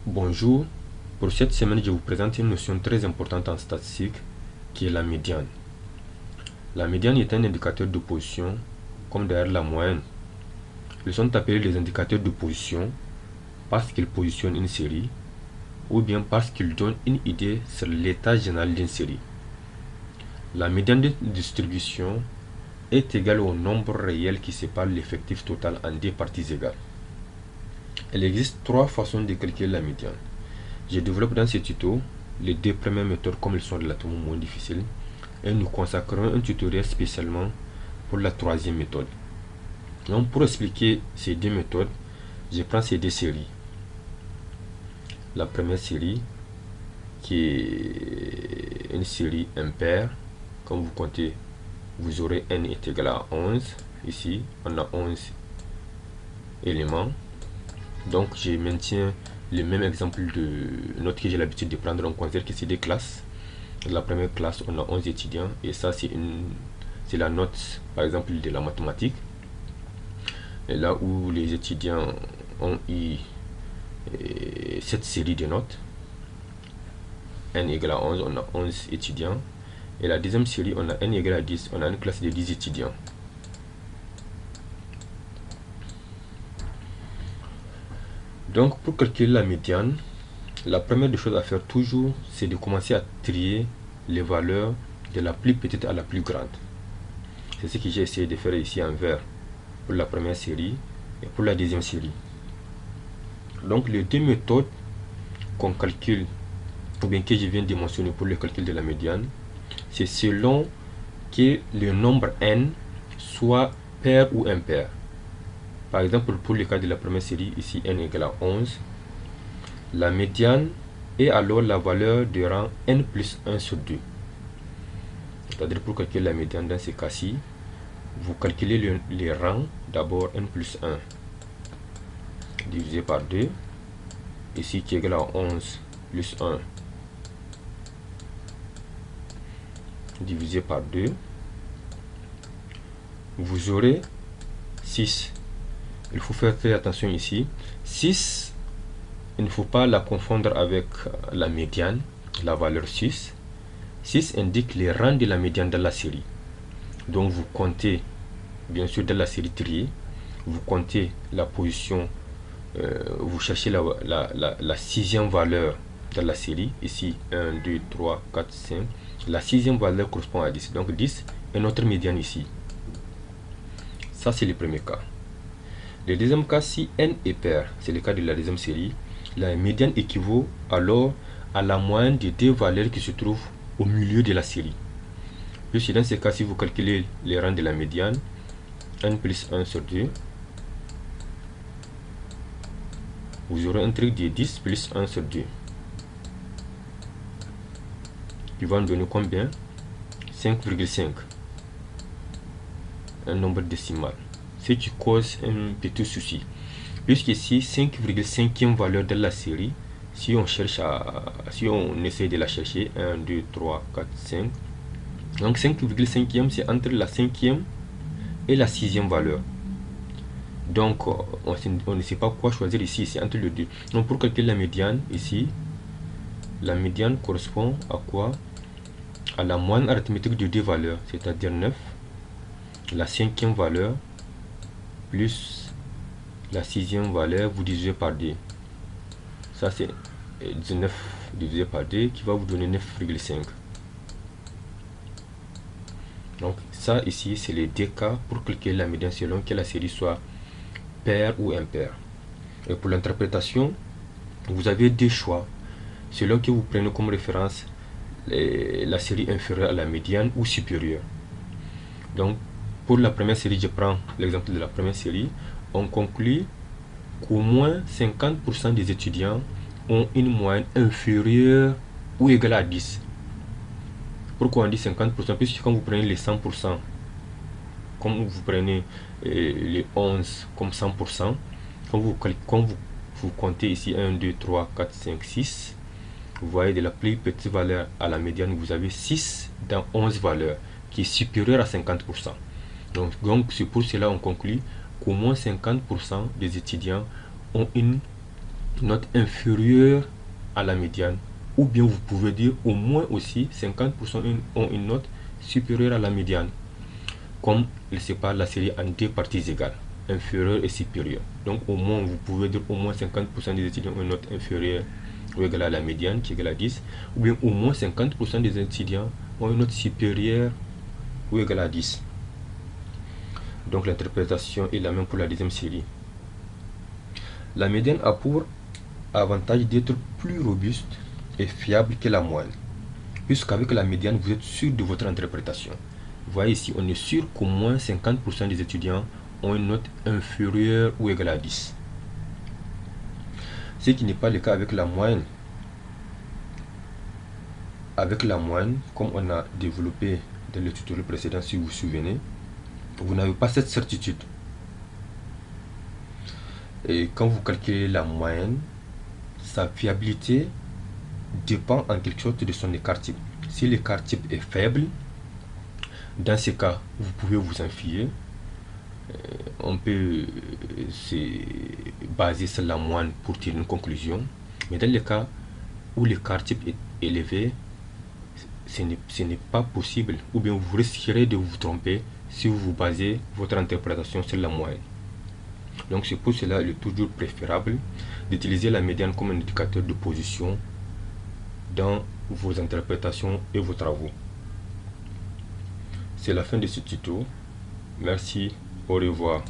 Bonjour, pour cette semaine je vous présente une notion très importante en statistique qui est la médiane. La médiane est un indicateur de position comme d'ailleurs la moyenne. Ils sont appelés les indicateurs de position parce qu'ils positionnent une série ou bien parce qu'ils donnent une idée sur l'état général d'une série. La médiane de distribution est égale au nombre réel qui sépare l'effectif total en deux parties égales. Il existe trois façons de calculer la médiane. Je développe dans ce tuto les deux premières méthodes comme elles sont relativement moins difficiles et nous consacrerons un tutoriel spécialement pour la troisième méthode. Donc pour expliquer ces deux méthodes, je prends ces deux séries. La première série qui est une série impaire, comme vous comptez, vous aurez n est égal à 11. Ici, on a 11 éléments. Donc je maintiens le même exemple de note que j'ai l'habitude de prendre. On considère que c'est des classes. La première classe, on a 11 étudiants et ça c'est la note par exemple de la mathématique. Et là où les étudiants ont eu cette série de notes, n égale à 11, on a 11 étudiants. Et la deuxième série, on a n égale à 10, on a une classe de 10 étudiants. Donc pour calculer la médiane, la première des choses à faire toujours, c'est de commencer à trier les valeurs de la plus petite à la plus grande. C'est ce que j'ai essayé de faire ici en vert pour la première série et pour la deuxième série. Donc les deux méthodes qu'on calcule, ou bien que je viens de mentionner pour le calcul de la médiane, c'est selon que le nombre n soit pair ou impair. Par exemple, pour le cas de la première série, ici n égale à 11, la médiane est alors la valeur de rang n plus 1 sur 2. C'est-à-dire pour calculer la médiane dans ces cas-ci, vous calculez les rangs, d'abord n plus 1 divisé par 2, ici qui est égal à 11 plus 1 divisé par 2, vous aurez 6. Il faut faire très attention ici. 6, il ne faut pas la confondre avec la médiane, la valeur 6. 6 indique les rangs de la médiane dans la série. Donc vous comptez, bien sûr dans la série triée, vous comptez la position, vous cherchez la sixième valeur dans la série. Ici 1, 2, 3, 4, 5. La sixième valeur correspond à 10. Donc 10 est notre médiane ici. Ça c'est le premier cas. Le deuxième cas, si n est pair, c'est le cas de la deuxième série, la médiane équivaut alors à la moyenne des deux valeurs qui se trouvent au milieu de la série. Puis dans ce cas, si vous calculez les rangs de la médiane, n plus 1 sur 2, vous aurez un truc de 10 plus 1 sur 2. Qui va nous donner combien? 5,5. Un nombre décimal. Ce qui cause un petit souci. Puisqu'ici, 5,5e valeur de la série, si on essaie de la chercher, 1, 2, 3, 4, 5. Donc 5,5e, c'est entre la 5e et la 6e valeur. Donc on ne sait pas quoi choisir ici, c'est entre les deux. Donc pour calculer la médiane, ici, la médiane correspond à quoi? À la moyenne arithmétique de deux valeurs, c'est-à-dire 9, la 5e valeur, plus la 6e valeur, vous divisez par 2. Ça c'est 19 divisé par 2 qui va vous donner 9,5. Donc ça ici c'est les deux cas pour calculer la médiane selon que la série soit paire ou impaire. Et pour l'interprétation, vous avez deux choix selon que vous prenez comme référence la série inférieure à la médiane ou supérieure. Donc pour la première série, je prends l'exemple de la première série, on conclut qu'au moins 50% des étudiants ont une moyenne inférieure ou égale à 10. Pourquoi on dit 50%? Puisque quand vous prenez les 100%, comme vous prenez les 11 comme 100%, quand vous comptez ici 1, 2, 3, 4, 5, 6, vous voyez de la plus petite valeur à la médiane, vous avez 6 dans 11 valeurs, qui est supérieure à 50%. Donc c'est pour cela on conclut qu'au moins 50% des étudiants ont une note inférieure à la médiane, ou bien vous pouvez dire au moins aussi 50% ont une note supérieure à la médiane, comme il sépare la série en deux parties égales, inférieure et supérieure. Donc au moins, vous pouvez dire au moins 50% des étudiants ont une note inférieure ou égale à la médiane, qui est égale à 10, ou bien au moins 50% des étudiants ont une note supérieure ou égale à 10. Donc l'interprétation est la même pour la deuxième série. La médiane a pour avantage d'être plus robuste et fiable que la moyenne, puisqu'avec la médiane, vous êtes sûr de votre interprétation. Vous voyez ici, on est sûr qu'au moins 50% des étudiants ont une note inférieure ou égale à 10. Ce qui n'est pas le cas avec la moyenne. Avec la moyenne, comme on a développé dans le tutoriel précédent, si vous vous souvenez, vous n'avez pas cette certitude. Et quand vous calculez la moyenne, sa fiabilité dépend en quelque sorte de son écart type. Si l'écart type est faible, dans ce cas, vous pouvez vous en fier. On peut se baser sur la moyenne pour tirer une conclusion. Mais dans le cas où l'écart type est élevé, ce n'est pas possible, ou bien vous risquerez de vous tromper si vous basez votre interprétation sur la moyenne. Donc c'est pour cela qu'il est toujours préférable d'utiliser la médiane comme un indicateur de position dans vos interprétations et vos travaux. C'est la fin de ce tuto. Merci, au revoir.